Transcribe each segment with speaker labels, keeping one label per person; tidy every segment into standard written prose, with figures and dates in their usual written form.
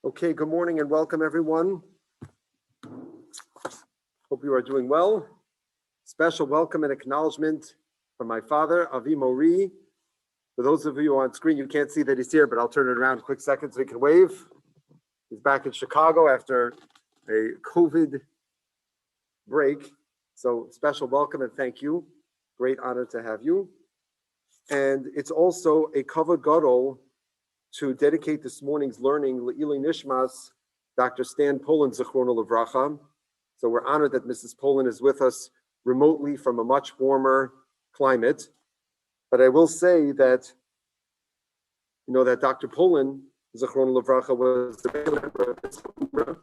Speaker 1: Okay, good morning and welcome everyone. Hope you are doing well. Special welcome and acknowledgement from my father, Avi Mori. For those of you on screen, you can't see that he's here, but I'll turn it around a quick second so he can wave. He's back in Chicago after a COVID break. So special welcome and thank you. Great honor to have you. And it's also a kavod gadol to dedicate this morning's learning, Le'ilui Nishmas, Dr. Stan Poland, Zichrono Livracha. So we're honored that Mrs. Poland is with us remotely from a much warmer climate. But I will say that, that Dr. Poland, Zichrono Livracha, was a member of this group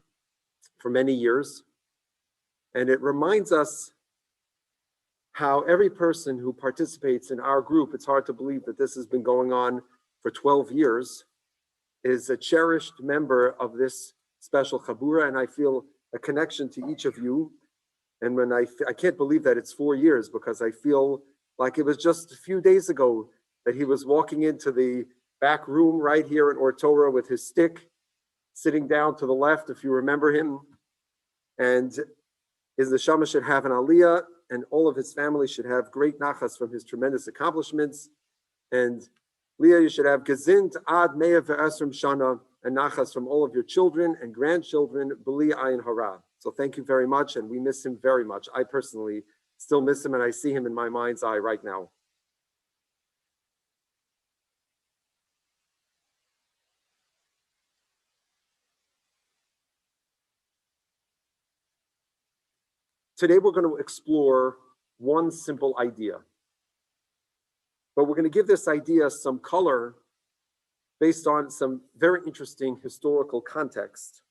Speaker 1: for many years. And it reminds us how every person who participates in our group, it's hard to believe that this has been going on for 12 years, is a cherished member of this special chabura, and I feel a connection to each of you. And when I can't believe that it's 4 years, because I feel like it was just a few days ago that he was walking into the back room right here in Or Torah with his stick, sitting down to the left, if you remember him. And his neshama should have an aliyah, and all of his family should have great nachas from his tremendous accomplishments. And Leah, you should have gezind ad me'ah ve'esrim shana, and nachas from all of your children and grandchildren, b'li ayin hara. So thank you very much, and we miss him very much. I personally still miss him, and I see him in my mind's eye right now. Today we're going to explore one simple idea. But we're going to give this idea some color based on some very interesting historical context.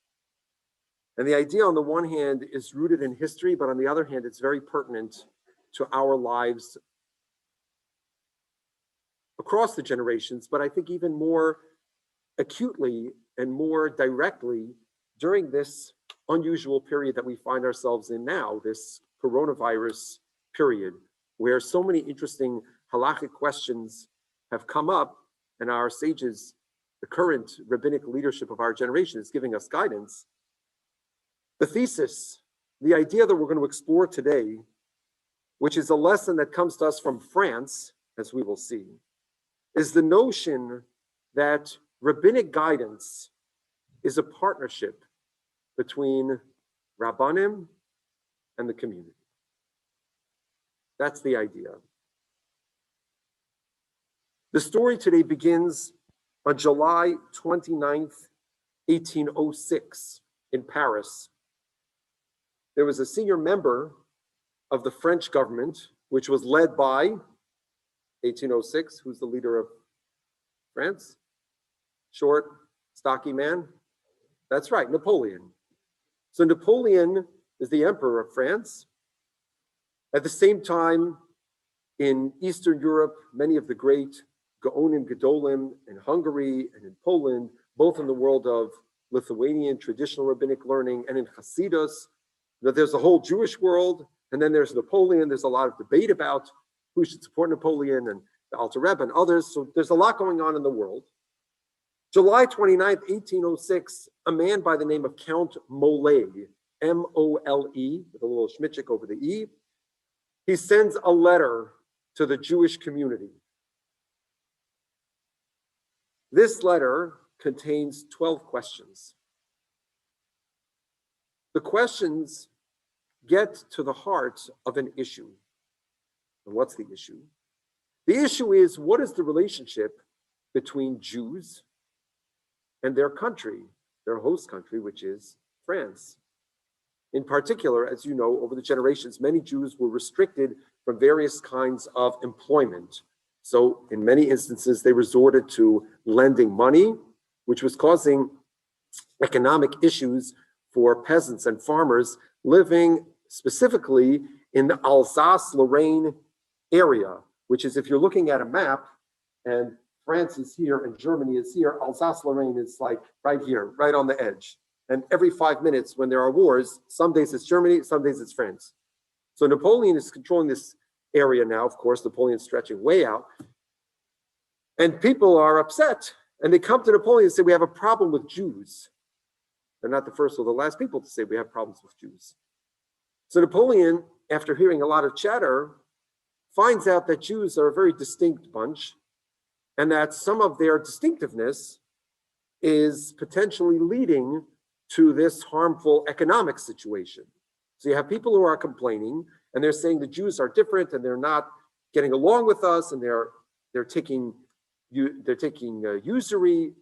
Speaker 1: And the idea on the one hand is rooted in history, but on the other hand, it's very pertinent to our lives across the generations, but I think even more acutely and more directly during this unusual period that we find ourselves in now, this coronavirus period, where so many interesting Halachic questions have come up, and our sages, the current rabbinic leadership of our generation, is giving us guidance. The thesis, the idea that we're going to explore today, which is a lesson that comes to us from France, as we will see, is the notion that rabbinic guidance is a partnership between Rabbanim and the community. That's the idea. The story today begins on July 29th, 1806 in Paris. There was a senior member of the French government, which was led by 1806, who's the leader of France? Short, stocky man? That's right, Napoleon. So Napoleon is the emperor of France. At the same time, in Eastern Europe, many of the great Gaonim Gedolim in Hungary and in Poland, both in the world of Lithuanian traditional rabbinic learning and in Hasidus. There's a whole Jewish world, and then there's Napoleon. There's a lot of debate about who should support Napoleon and the Alter Rebbe and others. So there's a lot going on in the world. July 29th, 1806, a man by the name of Count Mole, M-O-L-E, with a little schmitchik over the E, he sends a letter to the Jewish community. This letter contains 12 questions. The questions get to the heart of an issue. And what's the issue? The issue is, what is the relationship between Jews and their country, their host country, which is France? In particular, as you know, over the generations, many Jews were restricted from various kinds of employment. So in many instances, they resorted to lending money, which was causing economic issues for peasants and farmers living specifically in the Alsace-Lorraine area, which is, if you're looking at a map, and France is here and Germany is here, Alsace-Lorraine is like right here, right on the edge. And every 5 minutes when there are wars, some days it's Germany, some days it's France. So Napoleon is controlling this area now. Of course, Napoleon's stretching way out. And people are upset. And they come to Napoleon and say, we have a problem with Jews. They're not the first or the last people to say we have problems with Jews. So Napoleon, after hearing a lot of chatter, finds out that Jews are a very distinct bunch and that some of their distinctiveness is potentially leading to this harmful economic situation. So you have people who are complaining and they're saying the Jews are different and they're not getting along with us and they're taking usury.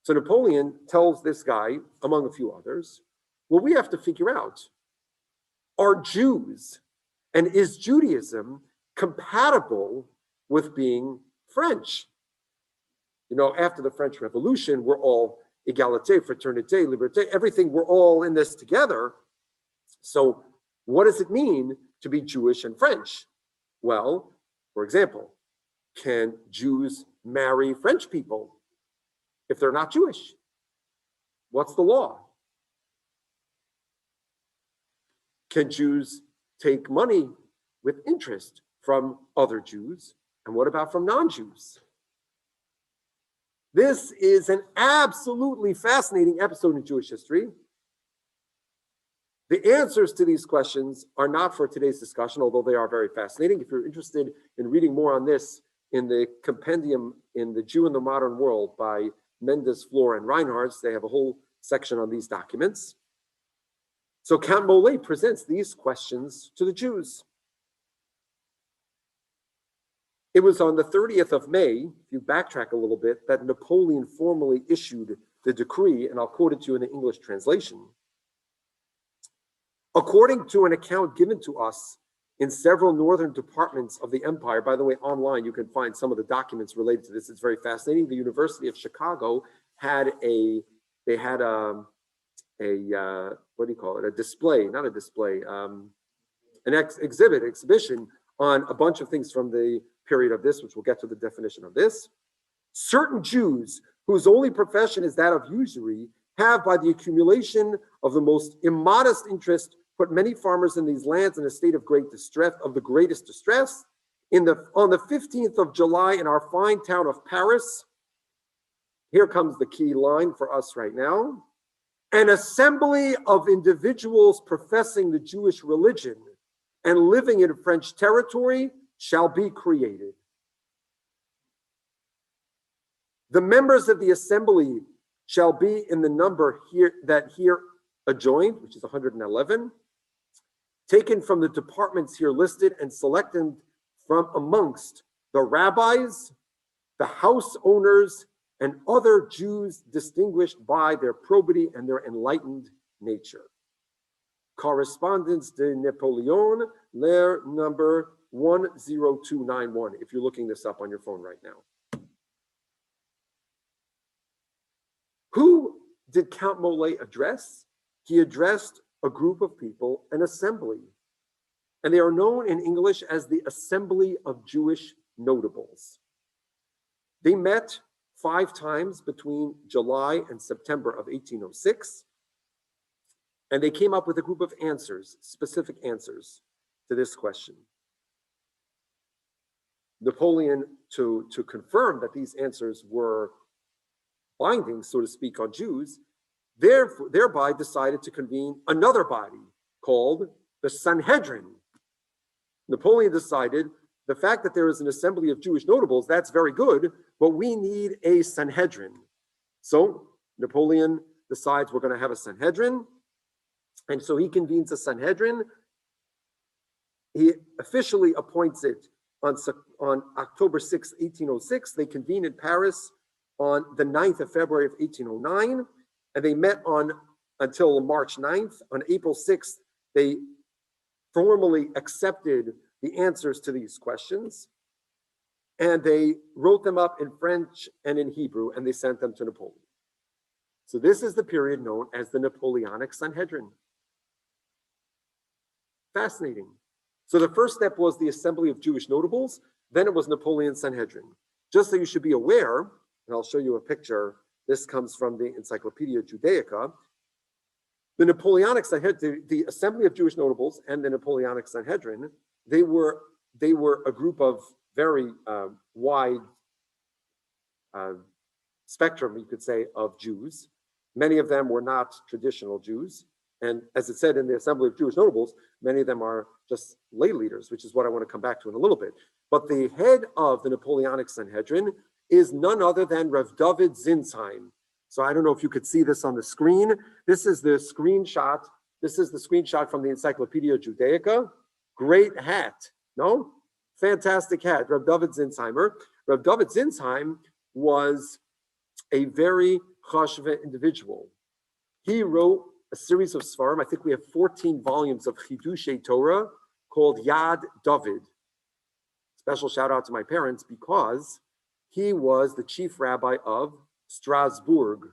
Speaker 1: So Napoleon tells this guy, among a few others, well, we have to figure out, are Jews and is Judaism compatible with being French? You know, after the French Revolution, we're all égalité, fraternité, liberté, everything, we're all in this together. So what does it mean to be Jewish and French? Well, for example, can Jews marry French people if they're not Jewish? What's the law? Can Jews take money with interest from other Jews? And what about from non-Jews? This is an absolutely fascinating episode in Jewish history. The answers to these questions are not for today's discussion, although they are very fascinating. If you're interested in reading more on this in the compendium in The Jew in the Modern World by Mendes, Flor, and Reinhardt, they have a whole section on these documents. So Count Molay presents these questions to the Jews. It was on the 30th of May, if you backtrack a little bit, that Napoleon formally issued the decree, and I'll quote it to you in the English translation. According to an account given to us in several northern departments of the empire, by the way, online you can find some of the documents related to this. It's very fascinating. The University of Chicago had a what do you call it? A display, not a display, an exhibition on a bunch of things from the period of this, which we'll get to the definition of this. Certain Jews whose only profession is that of usury have, by the accumulation of the most immodest interest, put many farmers in these lands in a state of great distress, of the greatest distress. On the 15th of July in our fine town of Paris, here comes the key line for us right now, an assembly of individuals professing the Jewish religion and living in French territory shall be created. The members of the assembly shall be in the number here adjoined, which is 111, taken from the departments here listed and selected from amongst the rabbis, the house owners, and other Jews distinguished by their probity and their enlightened nature. Correspondence de Napoleon, lair number 10291, if you're looking this up on your phone right now. Who did Count Molay address? He addressed a group of people, an assembly. And they are known in English as the Assembly of Jewish Notables. They met 5 times between July and September of 1806. And they came up with a group of answers, specific answers to this question. Napoleon, to confirm that these answers were binding, so to speak, on Jews, thereby decided to convene another body called the Sanhedrin. Napoleon decided the fact that there is an assembly of Jewish notables, that's very good, but we need a Sanhedrin. So Napoleon decides we're going to have a Sanhedrin. And so he convenes a Sanhedrin. He officially appoints it on October 6, 1806. They convene in Paris on the 9th of February of 1809. And they met until March 9th. On April 6th, they formally accepted the answers to these questions. And they wrote them up in French and in Hebrew, and they sent them to Napoleon. So this is the period known as the Napoleonic Sanhedrin. Fascinating. So the first step was the Assembly of Jewish Notables. Then it was Napoleon's Sanhedrin. Just so you should be aware, and I'll show you a picture. This comes from the Encyclopedia Judaica. The Napoleonic Sanhedrin, the Assembly of Jewish Notables and the Napoleonic Sanhedrin, they were a group of very wide spectrum, you could say, of Jews. Many of them were not traditional Jews. And as it said in the Assembly of Jewish Notables, many of them are just lay leaders, which is what I want to come back to in a little bit. But the head of the Napoleonic Sanhedrin is none other than Rav David Zinsheim. So I don't know if you could see this on the screen. This is the screenshot. This is the screenshot from the Encyclopedia Judaica. Great hat, no? Fantastic hat, Rav David Zinsheimer. Rav David Zinsheim was a very chashva individual. He wrote a series of svarim. I think we have 14 volumes of Chidushei Torah called Yad David. Special shout out to my parents because he was the chief rabbi of Strasbourg.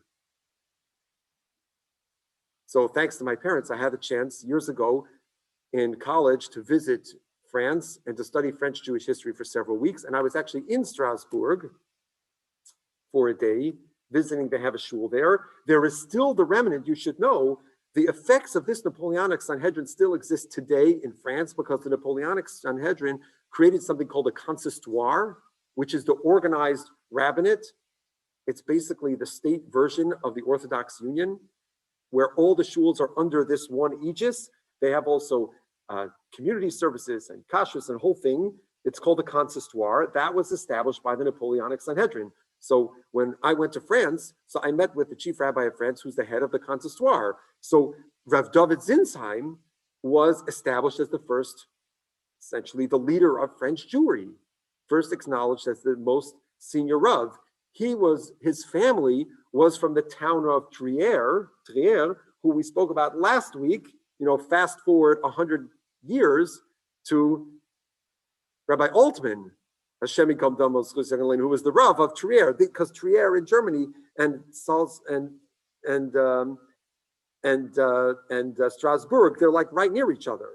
Speaker 1: So thanks to my parents, I had the chance years ago in college to visit France and to study French Jewish history for several weeks. And I was actually in Strasbourg for a day, visiting. They have a shul there. There is still the remnant, you should know, the effects of this Napoleonic Sanhedrin still exist today in France because the Napoleonic Sanhedrin created something called a consistoire, which is the organized rabbinate. It's basically the state version of the Orthodox Union, where all the shuls are under this one aegis. They have also community services and kashrus and a whole thing. It's called the consistoire. That was established by the Napoleonic Sanhedrin. So when I went to France, so I met with the chief rabbi of France, who's the head of the consistoire. So Rav David Zinsheim was established as the first, essentially the leader of French Jewry, first acknowledged as the most senior Rav. His family was from the town of Trier, who we spoke about last week. Fast forward 100 years to Rabbi Altman, Hashem Yikam Damos, who was the Rav of Trier, because Trier in Germany and Strasbourg, they're like right near each other.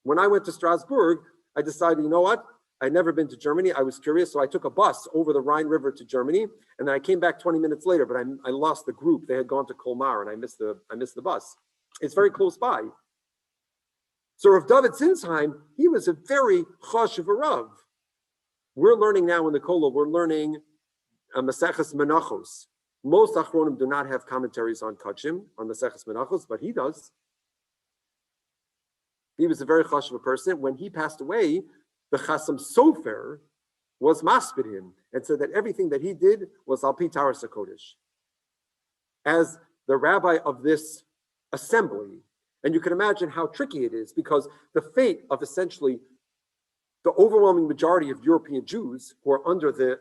Speaker 1: When I went to Strasbourg, I decided, you know what? I'd never been to Germany. I was curious, so I took a bus over the Rhine River to Germany, and then I came back 20 minutes later. But I lost the group; they had gone to Colmar, and I missed the bus. It's very close by. So Rav David Zinsheim, he was a very chashuv Rav. We're learning now in the Kollel, we're learning Maseches Menachos. Most Achronim do not have commentaries on Kachim, on Maseches Menachos, but he does. He was a very chashuv person. When he passed away, the Chasam Sofer was maspid him and said that everything that he did was al pi Taras HaKodesh. As the rabbi of this assembly, and you can imagine how tricky it is because the fate of essentially the overwhelming majority of European Jews who are under the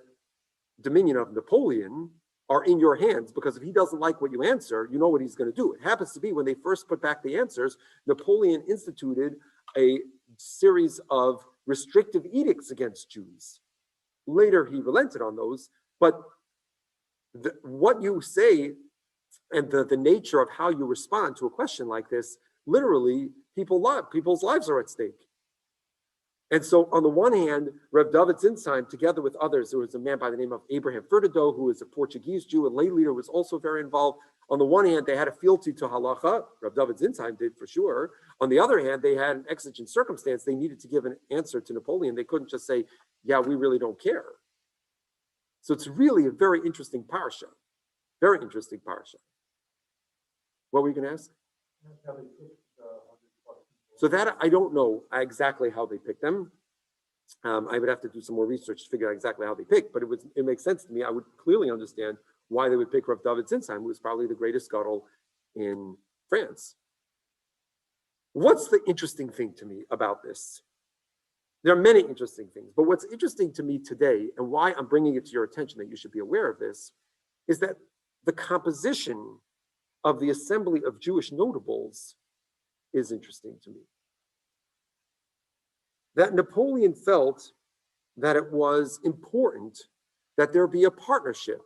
Speaker 1: dominion of Napoleon are in your hands, because if he doesn't like what you answer, you know what he's going to do. It happens to be when they first put back the answers, Napoleon instituted a series of restrictive edicts against Jews. Later, he relented on those, but what you say and the nature of how you respond to a question like this, literally, people's lives are at stake. And so, on the one hand, Rav David Zinsheim, together with others, there was a man by the name of Abraham Furtado, who is a Portuguese Jew, a lay leader, was also very involved. On the one hand, they had a fealty to halacha. Rav David Zinsheim did for sure. On the other hand, they had an exigent circumstance. They needed to give an answer to Napoleon. They couldn't just say, yeah, we really don't care. So it's really a very interesting parsha. Very interesting parsha. What were you going to ask? So that I don't know exactly how they picked them. I would have to do some more research to figure out exactly how they picked, but it makes sense to me. I would clearly understand why they would pick Rav David Zinsheim, who was probably the greatest gadol in France. What's the interesting thing to me about this? There are many interesting things, but what's interesting to me today, and why I'm bringing it to your attention that you should be aware of this, is that the composition of the Assembly of Jewish Notables is interesting to me. That Napoleon felt that it was important that there be a partnership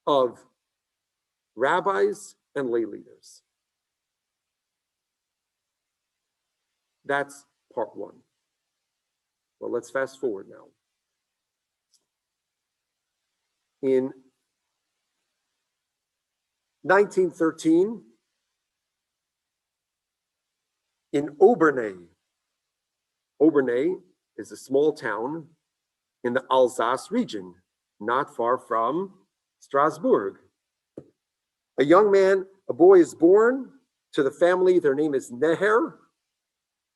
Speaker 1: of rabbis and lay leaders. That's part one. Well, let's fast forward now. In 1913, in Aubernay. Aubernay is a small town in the Alsace region, not far from Strasbourg. A young man, a boy is born to the family. Their name is Neher.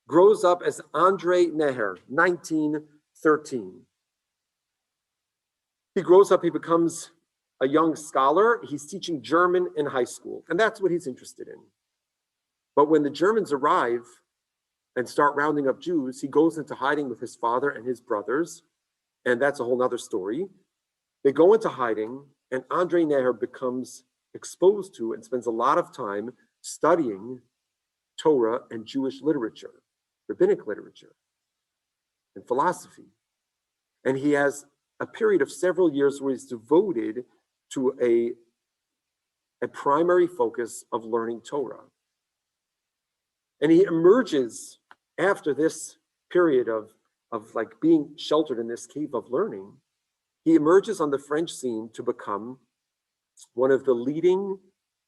Speaker 1: Grows up as Andre Neher, 1913. He grows up, he becomes a young scholar. He's teaching German in high school, and that's what he's interested in. But when the Germans arrive and start rounding up Jews, he goes into hiding with his father and his brothers, and that's a whole nother story. They go into hiding, and Andre Neher becomes exposed to and spends a lot of time studying Torah and Jewish literature, rabbinic literature, and philosophy. And he has a period of several years where he's devoted to a primary focus of learning Torah. And he emerges after this period of like being sheltered in this cave of learning. He emerges on the French scene to become one of the leading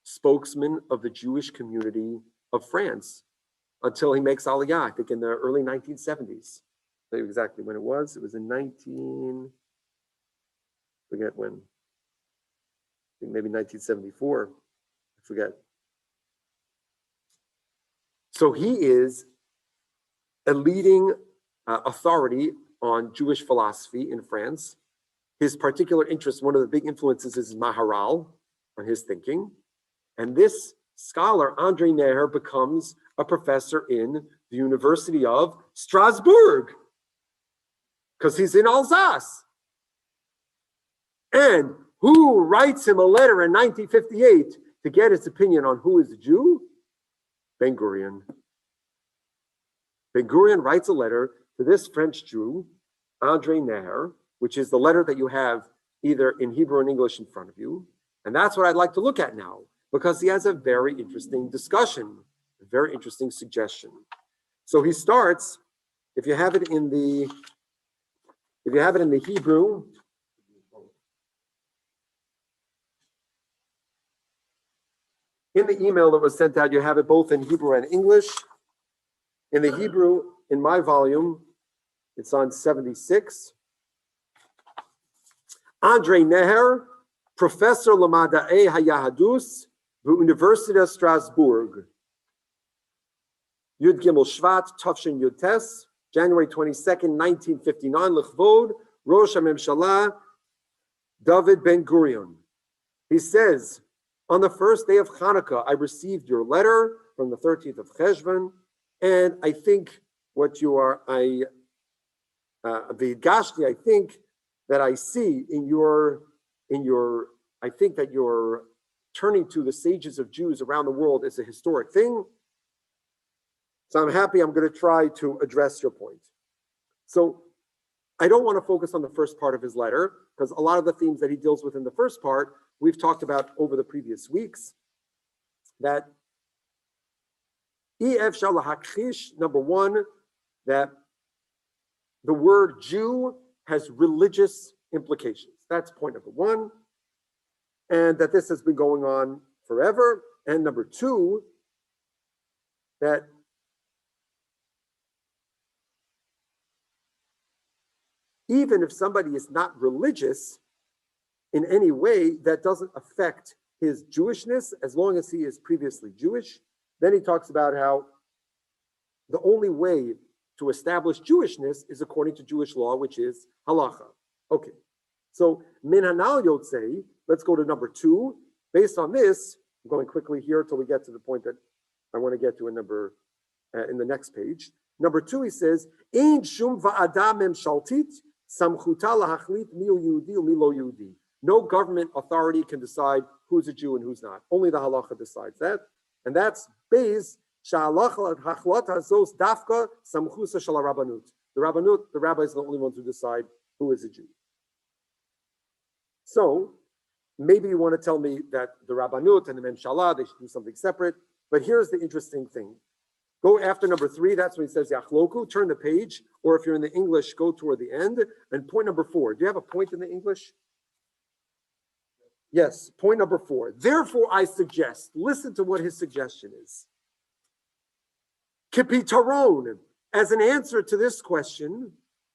Speaker 1: spokesmen of the Jewish community of France until he makes Aliyah, I think in the early 1970s. I'll tell you exactly when it was. It was in forget when. I think maybe 1974. I forget. So he is a leading authority on Jewish philosophy in France. His particular interest, one of the big influences is Maharal on his thinking. And this scholar, Andre Neher, becomes a professor in the University of Strasbourg because he's in Alsace. And who writes him a letter in 1958 to get his opinion on who is a Jew? Ben-Gurion. Ben-Gurion writes a letter to this French Jew, Andre Neher, which is the letter that you have either in Hebrew and English in front of you. And that's what I'd like to look at now, because he has a very interesting discussion, a very interesting suggestion. So he starts, if you have it in the Hebrew, in the email that was sent out, you have it both in Hebrew and English. In the Hebrew, in my volume, it's on 76. Andre Neher, Professor Lamada'e Hayahadus, University Strasbourg. Yud Gimel Shvat, Tafshin Yud Tes, January 22nd, 1959, L'chvod, Rosh HaMemshalah, David Ben-Gurion. He says, on the first day of Hanukkah, I received your letter from the 13th of Cheshvan, and I think what you are, V'gashti, I think that I see in your, I think that you're turning to the sages of Jews around the world is a historic thing. So I'm happy. I'm going to try to address your point. So I don't want to focus on the first part of his letter, because a lot of the themes that he deals with in the first part, we've talked about over the previous weeks. That EF Shalahakhish, number one, that the word Jew has religious implications. That's point number one. And that this has been going on forever. And number two, that even if somebody is not religious in any way, that doesn't affect his Jewishness as long as he is previously Jewish. Then he talks about how the only way to establish Jewishness is according to Jewish law, which is halacha. Okay, so min hanal yotzei, let's go to number two. Based on this, I'm going quickly here till we get to the point that I want to get to in the next page. Number two, he says, ein shum va'ada memshaltit samchuta lahachlit miu Yehudi umilo Yehudi. No government authority can decide who's a Jew and who's not. Only the halacha decides that. And that's based the rabbis are the only ones who decide who is a Jew. So maybe you want to tell me that the Rabbanut and the Memshalah, they should do something separate. But here's the interesting thing. Go after number three, that's when he says Yachloku, turn the page, or if you're in the English, go toward the end. And point number four, do you have a point in the English? Yes, point number four. Therefore, I suggest, listen to what his suggestion is. Kipitaron, as an answer to this question,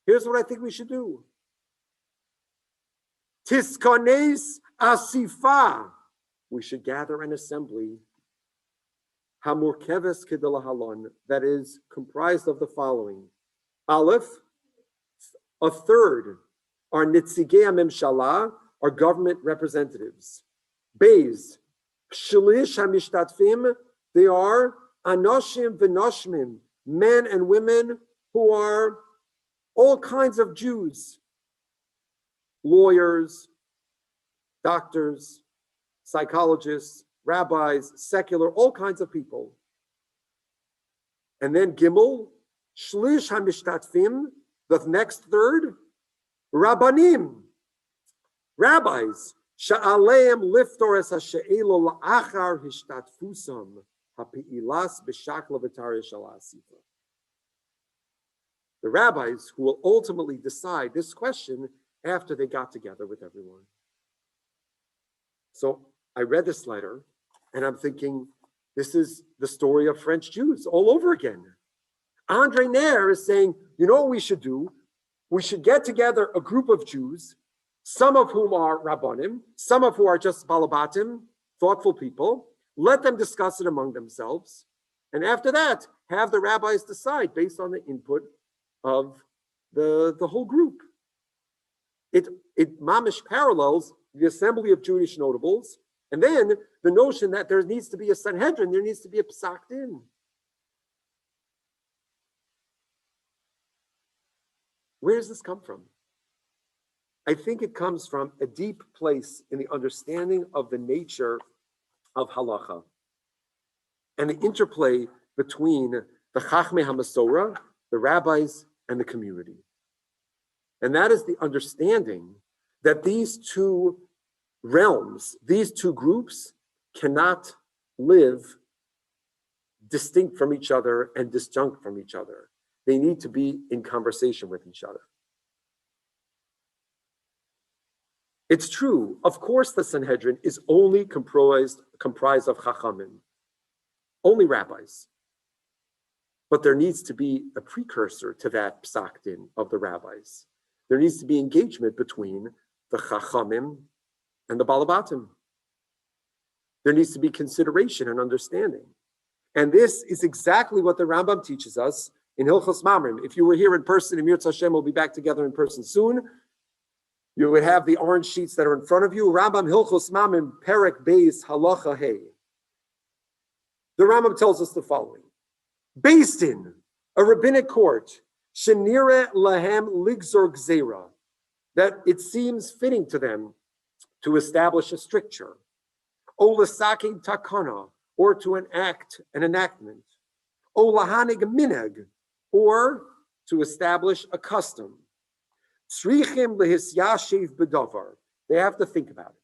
Speaker 1: here's what I think we should do. Tiskanes asifa we should gather an assembly, hamurkeves kedelahalon, that is comprised of the following. Aleph, a third are nitzigei hamemshala, are government representatives. Beis, shlish hamishtatfim, they are anoshim v'noshmim, men and women who are all kinds of Jews, lawyers, doctors, psychologists, rabbis, secular, all kinds of people. And then Gimel, shlish hamishtatfim, the next third, rabbanim, rabbis, sha'aleim liftor es ha'she'elo la'achar hishtatfusam hapi'ilas b'shakla v'tarya shalasifa. The rabbis who will ultimately decide this question after they got together with everyone. So I read this letter and I'm thinking, this is the story of French Jews all over again. Andre Neher is saying, you know what we should do? We should get together a group of Jews, some of whom are Rabbanim, some of whom are just Balabatim, thoughtful people. Let them discuss it among themselves. And after that, have the rabbis decide based on the input of the whole group. It mamish parallels the assembly of Jewish notables, and then the notion that there needs to be a Sanhedrin, there needs to be a Psak Din. Where does this come from? I think it comes from a deep place in the understanding of the nature of halacha and the interplay between the Chachmei HaMasorah, the rabbis, and the community. And that is the understanding that these two realms, these two groups cannot live distinct from each other and disjunct from each other. They need to be in conversation with each other. It's true, of course, the Sanhedrin is only comprised of Chachamim, only rabbis. But there needs to be a precursor to that Psak Din of the rabbis. There needs to be engagement between the Chachamim and the Balabatim. There needs to be consideration and understanding. And this is exactly what the Rambam teaches us in Hilchos Mamrim. If you were here in person, Emir Tzashem will be back together in person soon. You would have the orange sheets that are in front of you. Rambam Hilchos Mamrim, Perek Beis Halacha Hey. The Rambam tells us the following. Based in a rabbinic court, Shenire Lahem Ligzor Gzeira, that it seems fitting to them to establish a stricture, O Lasaking Takana, or to enact an enactment, O Lahanig Mineg, or to establish a custom. Tzrichim Lehisyashiv Bedovar, they have to think about it.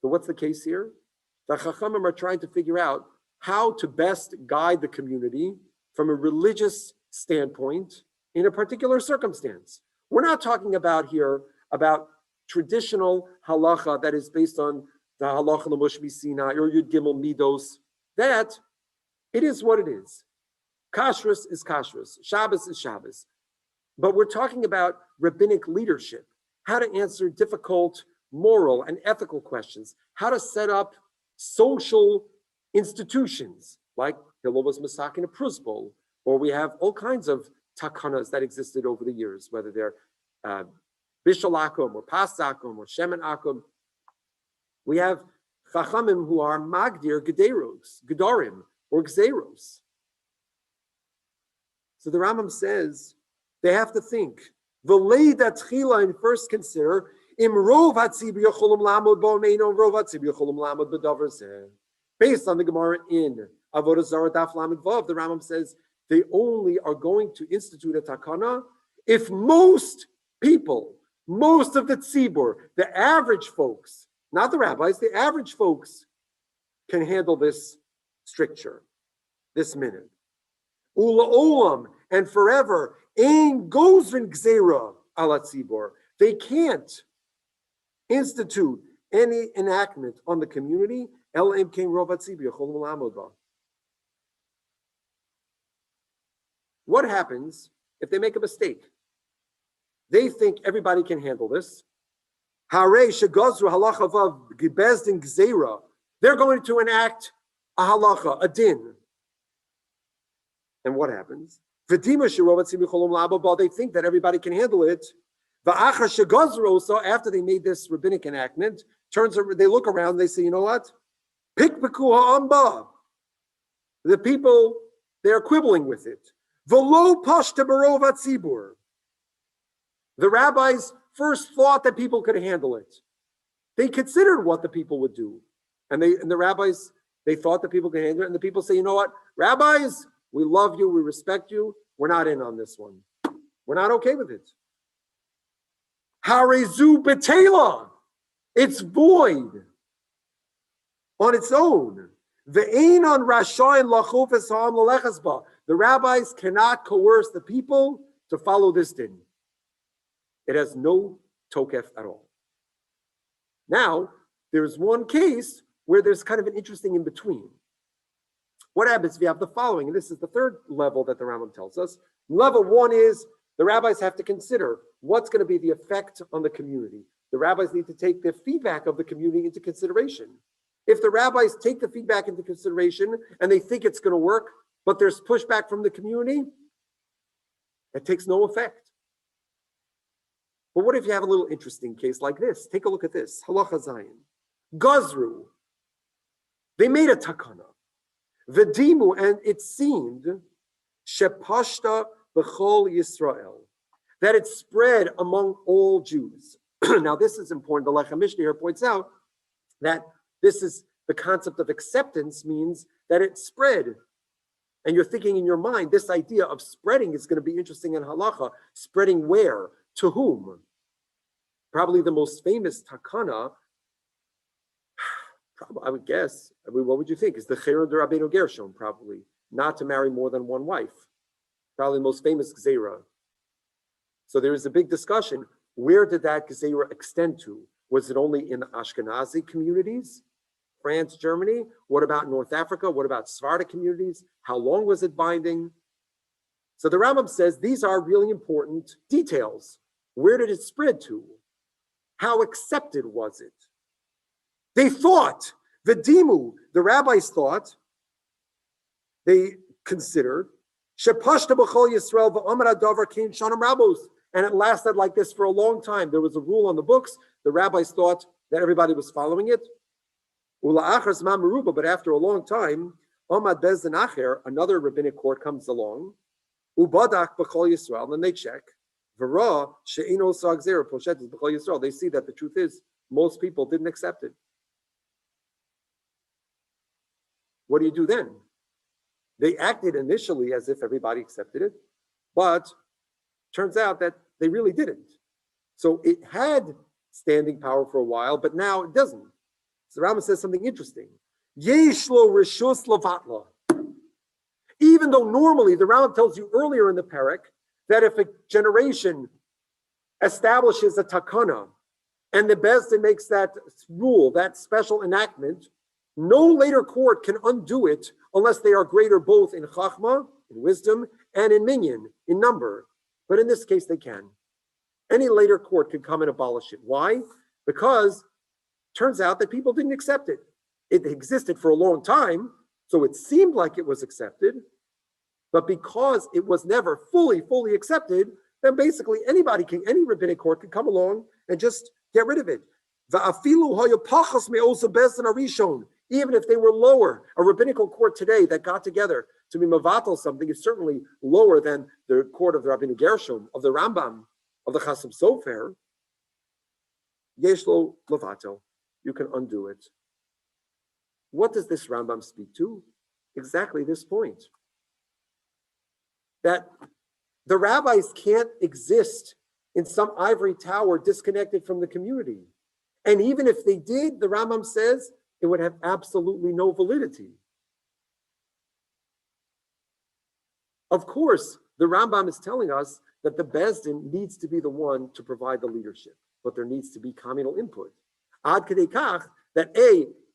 Speaker 1: So what's the case here? The Chachamim are trying to figure out how to best guide the community from a religious standpoint in a particular circumstance. We're not talking about here about traditional halacha that is based on the halacha l'moshmi Sinai or Yud Gimel Midos. That it is what it is. Kashrus is kashrus. Shabbos is Shabbos. But we're talking about rabbinic leadership, how to answer difficult moral and ethical questions, how to set up social institutions, like Hillel was masakin a Prism, or we have all kinds of takanas that existed over the years, whether they're Bishal Akum or Pas Akum or Shemen Akum. We have Chachamim who are Magdir Gederos, Gedarim, or Gzeros. So the Rambam says they have to think. V'lei datchila, and first consider Imrov hatzibur yocholim lamod bo meino rov hatzibur yocholim lamod b'davar zeh. Based on the Gemara in Avodah Zarah Daf Lamed Vav, the Rambam says they only are going to institute a takana if most people, most of the tzibur, the average folks, not the rabbis, the average folks can handle this stricture, this minute. Ula olam, and forever, ein gozrin gzera ala tzibur. They can't institute any enactment on the community. What happens if they make a mistake? They think everybody can handle this. Hare shegazru halacha vav bezdin gzeira. They're going to enact a halacha, a din. And what happens? They think that everybody can handle it. So after they made this rabbinic enactment, they look around, they say, you know what? The people, they're quibbling with it. The rabbis first thought that people could handle it. They considered what the people would do. And the rabbis, they thought that people could handle it. And the people say, you know what? Rabbis, we love you, we respect you. We're not in on this one. We're not okay with it. Harezu betela. It's void on its own. Ve'ein on rashayin lachufes ha'am lelechasba. The rabbis cannot coerce the people to follow this din. It has no tokef at all. Now, there's one case where there's kind of an interesting in between. What happens if you have the following? And this is the third level that the Rambam tells us. Level one is the rabbis have to consider what's going to be the effect on the community. The rabbis need to take the feedback of the community into consideration. If the rabbis take the feedback into consideration and they think it's going to work, but there's pushback from the community, it takes no effect. But what if you have a little interesting case like this? Take a look at this. Halacha Zayin. Gazru. They made a takana. V'dimu, and it seemed shepashta b'chol Yisrael, that it spread among all Jews. Now, this is important. The Lechem Mishnah here points out that this is the concept of acceptance means that it spread. And you're thinking in your mind, this idea of spreading is going to be interesting in halacha. Spreading where? To whom? Probably the most famous takana, I would guess, what would you think? Is the Cherem de Rabbeinu Gershom, probably. Not to marry more than one wife. Probably the most famous Gzeira. So there is a big discussion. Where did that Gzeira extend to? Was it only in the Ashkenazi communities? France, Germany? What about North Africa? What about Sephardic communities? How long was it binding? So the Rambam says these are really important details. Where did it spread to? How accepted was it? They thought, V'dimu, the rabbis thought, they considered, Shepashta b'chol Yisrael v'amar hadavar kein shanam rabos, and it lasted like this for a long time. There was a rule on the books. The rabbis thought that everybody was following it. Ula'achar zman meruba, but after a long time, Amad Bezdin Acher, another rabbinic court comes along, Ubadak b'chol Yisrael, and they check, V'ra she'ino sa'gzera poshetes b'chol Yisrael. They see that the truth is most people didn't accept it. What do you do then? They acted initially as if everybody accepted it, but turns out that they really didn't. So it had standing power for a while, but now it doesn't. So Rambam says something interesting. Yeshlo rishus levatla. Even though normally the Rambam tells you earlier in the parak that if a generation establishes a takana and the Bezdin makes that rule, that special enactment, no later court can undo it unless they are greater both in chachma, in wisdom, and in minyan, in number. But in this case, they can. Any later court can come and abolish it. Why? Because it turns out that people didn't accept it. It existed for a long time, so it seemed like it was accepted. But because it was never fully accepted, then basically any rabbinic court can come along and just get rid of it. Even if they were lower, a rabbinical court today that got together to be mavatal something is certainly lower than the court of the Rabbeinu Gershom, of the Rambam, of the Chasam Sofer. Yeshlo lavato, you can undo it. What does this Rambam speak to? Exactly this point. That the rabbis can't exist in some ivory tower disconnected from the community. And even if they did, the Rambam says, it would have absolutely no validity. Of course, the Rambam is telling us that the Bezdin needs to be the one to provide the leadership, but there needs to be communal input. Ad kadei kach, that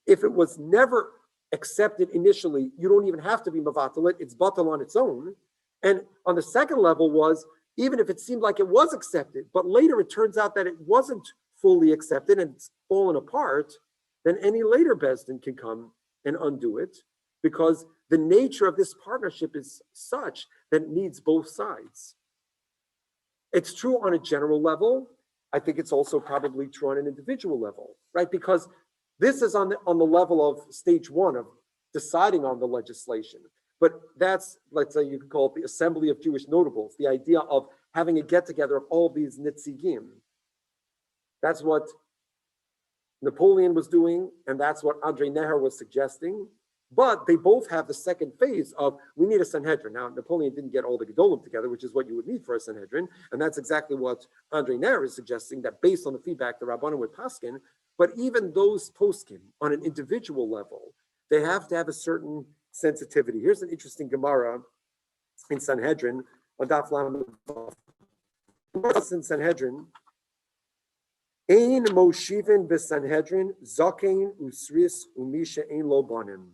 Speaker 1: if it was never accepted initially, you don't even have to be mavatal it, it's batal on its own. And on the second level was, even if it seemed like it was accepted, but later it turns out that it wasn't fully accepted and it's fallen apart, then any later Besdin can come and undo it, because the nature of this partnership is such that it needs both sides. It's true on a general level. I think it's also probably true on an individual level, right? Because this is on the level of stage one of deciding on the legislation. But that's, let's say you could call it the Assembly of Jewish Notables, the idea of having a get-together of all these nitzigim. That's what Napoleon was doing, and that's what Andre Neher was suggesting. But they both have the second phase of, we need a Sanhedrin. Now, Napoleon didn't get all the Gedolim together, which is what you would need for a Sanhedrin, and that's exactly what Andre Neher is suggesting, that based on the feedback the Rabbanim would paskin. But even those poskim, on an individual level, they have to have a certain sensitivity. Here's an interesting Gemara in Sanhedrin, on Daf Lamed. In Sanhedrin, Ein Moshivin b'Sanhedrin, Zakein Usris Umisha Ein Lo Banim.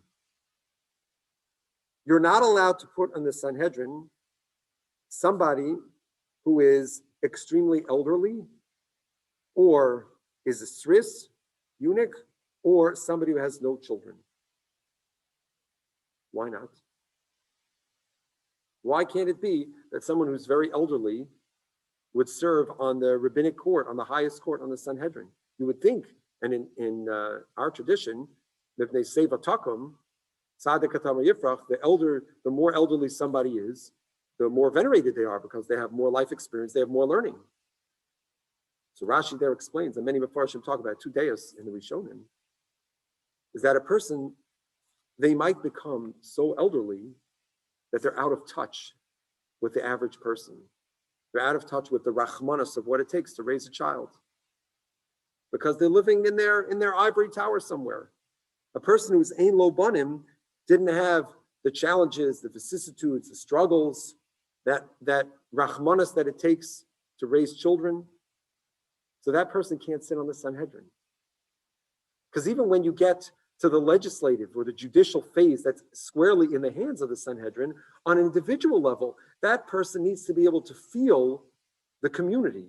Speaker 1: You're not allowed to put on the Sanhedrin somebody who is extremely elderly, or is a sris, eunuch, or somebody who has no children. Why not? Why can't it be that someone who's very elderly would serve on the rabbinic court, on the highest court, on the Sanhedrin? You would think, and in our tradition, that if they say vatakum, the more elderly somebody is, the more venerated they are, because they have more life experience, they have more learning. So Rashi there explains, and many Mefarshim talk about 2 days in the Rishonim, is that a person, they might become so elderly that they're out of touch with the average person. They're out of touch with the rachmanas of what it takes to raise a child, because they're living in their ivory tower somewhere. A person who's ein lo banim didn't have the challenges, the vicissitudes, the struggles, that rachmanas that it takes to raise children. So that person can't sit on the Sanhedrin. Because even when you get to the legislative or the judicial phase that's squarely in the hands of the Sanhedrin, on an individual level, that person needs to be able to feel the community,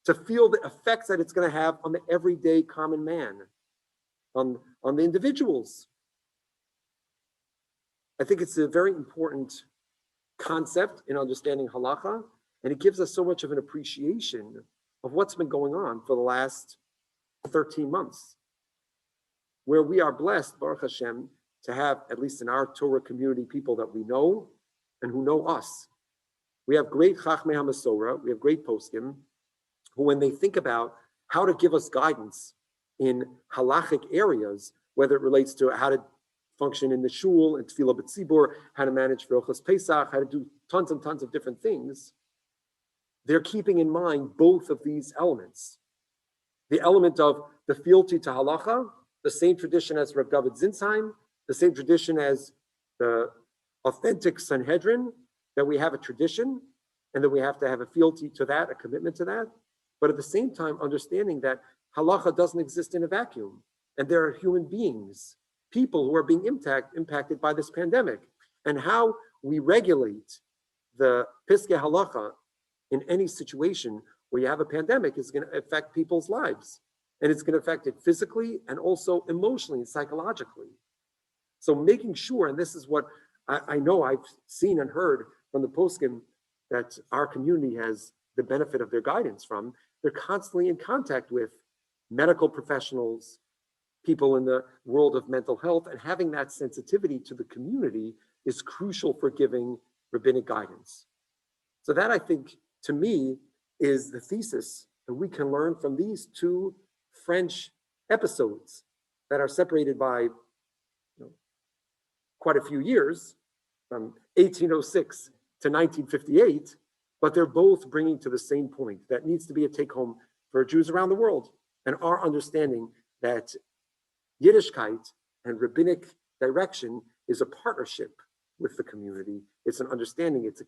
Speaker 1: to feel the effects that it's going to have on the everyday common man, on the individuals. I think it's a very important concept in understanding halacha, and it gives us so much of an appreciation of what's been going on for the last 13 months, where we are blessed, Baruch Hashem, to have, at least in our Torah community, people that we know and who know us. We have great Chachmei HaMasorah, we have great poskim, who when they think about how to give us guidance in halachic areas, whether it relates to how to function in the shul, and tefillah b'tzibur, how to manage for Hilchos Pesach, how to do tons and tons of different things, they're keeping in mind both of these elements. The element of the fealty to halacha, the same tradition as Rav David Zinsheim, the same tradition as the authentic Sanhedrin, that we have a tradition and that we have to have a fealty to that, a commitment to that. But at the same time, understanding that halacha doesn't exist in a vacuum, and there are human beings, people who are being impacted by this pandemic, and how we regulate the piskei halacha in any situation where you have a pandemic is going to affect people's lives. And it's going to affect it physically and also emotionally and psychologically. So making sure, and this is what I know I've seen and heard from the poskim that our community has the benefit of their guidance from, they're constantly in contact with medical professionals, people in the world of mental health, and having that sensitivity to the community is crucial for giving rabbinic guidance. So that, I think, to me, is the thesis that we can learn from these two French episodes that are separated by quite a few years, from 1806 to 1958, but they're both bringing to the same point that needs to be a take-home for Jews around the world, and our understanding that Yiddishkeit and rabbinic direction is a partnership with the community. It's an understanding, it's a